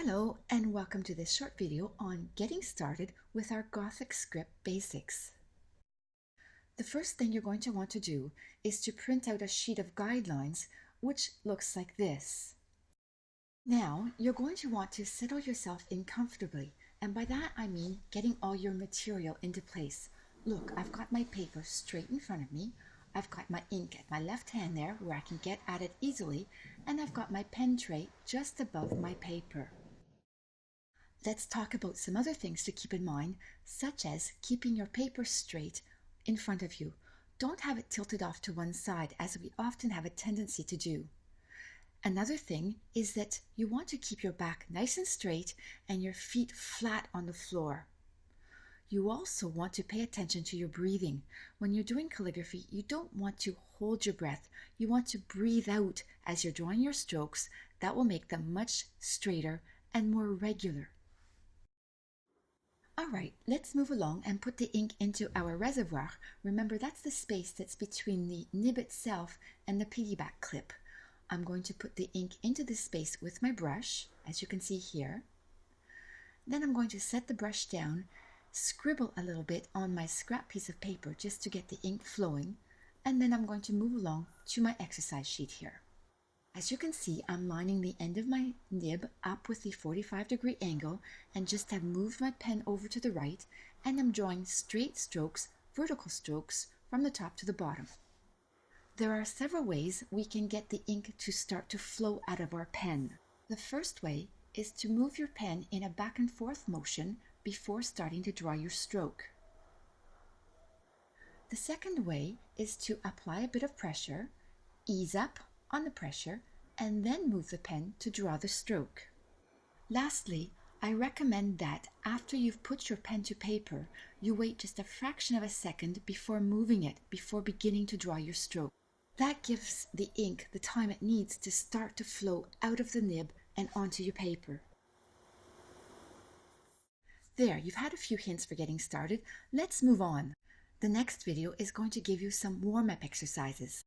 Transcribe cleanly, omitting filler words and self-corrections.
Hello and welcome to this short video on getting started with our Gothic script basics. The first thing you're going to want to do is to print out a sheet of guidelines which looks like this. Now you're going to want to settle yourself in comfortably, and by that I mean getting all your material into place. Look, I've got my paper straight in front of me. I've got my ink at my left hand there where I can get at it easily, and I've got my pen tray just above my paper. Let's talk about some other things to keep in mind, such as keeping your paper straight in front of you. Don't have it tilted off to one side, as we often have a tendency to do. Another thing is that you want to keep your back nice and straight and your feet flat on the floor. You also want to pay attention to your breathing. When you're doing calligraphy, you don't want to hold your breath. You want to breathe out as you're drawing your strokes. That will make them much straighter and more regular. Alright, let's move along and put the ink into our reservoir. Remember, that's the space that's between the nib itself and the piggyback clip. I'm going to put the ink into this space with my brush, as you can see here. Then I'm going to set the brush down, scribble a little bit on my scrap piece of paper just to get the ink flowing, and then I'm going to move along to my exercise sheet here. As you can see, I'm lining the end of my nib up with the 45-degree angle and just have moved my pen over to the right, and I'm drawing straight strokes, vertical strokes, from the top to the bottom. There are several ways we can get the ink to start to flow out of our pen. The first way is to move your pen in a back and forth motion before starting to draw your stroke. The second way is to apply a bit of pressure, ease up on the pressure, and then move the pen to draw the stroke. Lastly, I recommend that after you've put your pen to paper, you wait just a fraction of a second before moving it, before beginning to draw your stroke. That gives the ink the time it needs to start to flow out of the nib and onto your paper. There, you've had a few hints for getting started. Let's move on. The next video is going to give you some warm-up exercises.